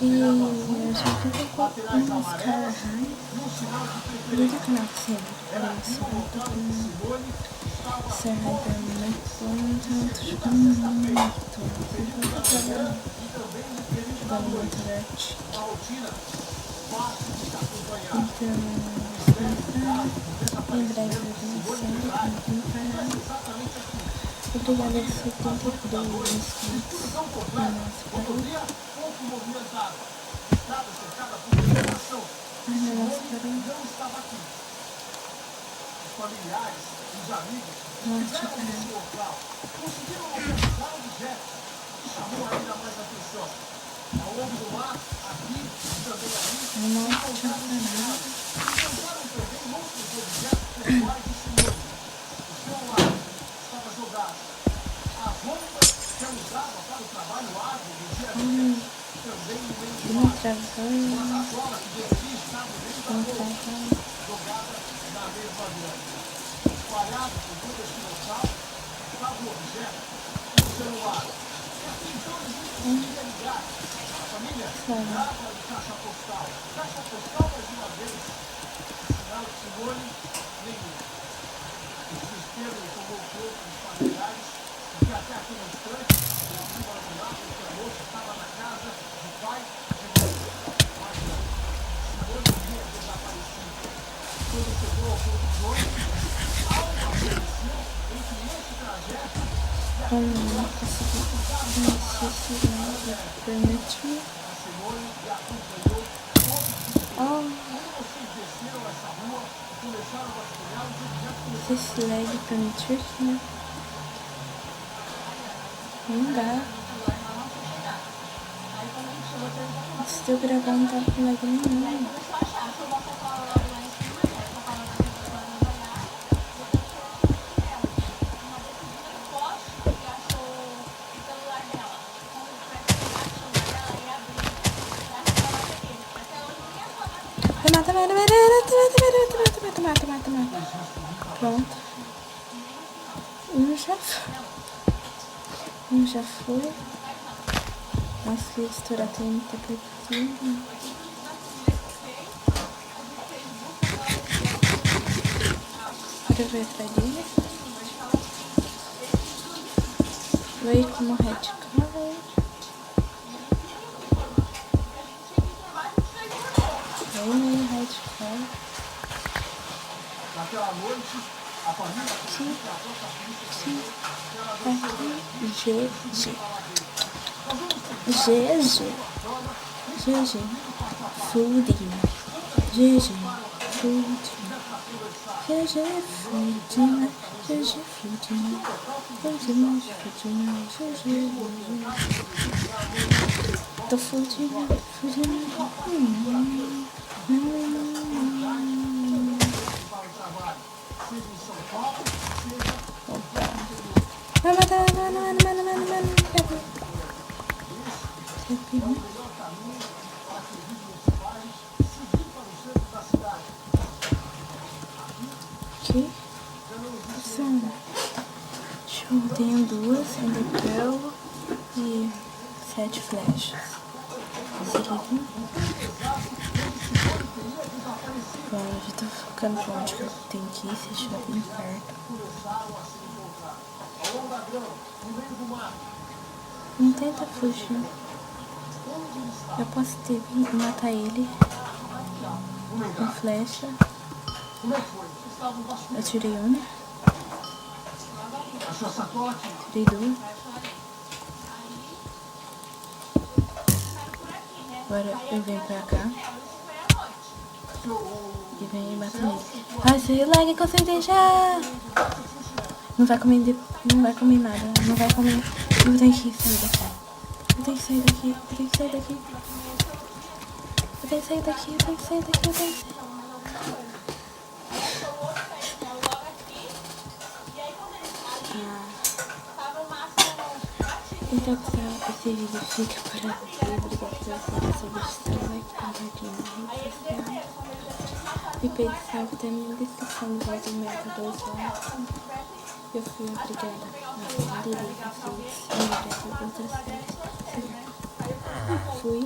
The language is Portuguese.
E eu já fico com uma mascara high. Desde o canal que você eu tô com essa high pra mim então tô ficando muito. Eu vou trabalhar muito arte. Então, em breve eu vou começar no canal. Obrigada por 72 inscritos no nosso canal. Ai, meu nosso canal. Nossa, canal. Esse lag permitiu que não dá. Se eu gravar não tá com lag nenhum. Pronto. Um já foi. Nossa, que estourar tem muita coisa. Agora vai atrás dele. Vai como red color. Vai meio red color. Naquela noite, a família sim. GG Fooding. GG Fooding. GG Fooding. GG Fooding. Tô fudindo. Aqui são tenho duas Enderpearl e 7 flechas. Esse aqui. Bom, eu já tô ficando pra onde que eu tenho que ir, se estiver bem perto. Não tenta fugir. Eu posso ter vindo matar ele com flecha. Eu tirei uma. Tirei duas. Agora eu venho pra cá. E venho e bato nele. Ai, seu lag, consegui já! Não vai comer nada. Não vai comer. Eu tenho que sair daqui. Eu tenho que sair daqui. Então, pessoal, esse vídeo fica por aqui. Obrigada por sua assistência, like, compartilhar na rede social. E pede salve também na descrição do vídeo método 2 horas. Eu fui obrigada a ler vocês e outras séries. Fui.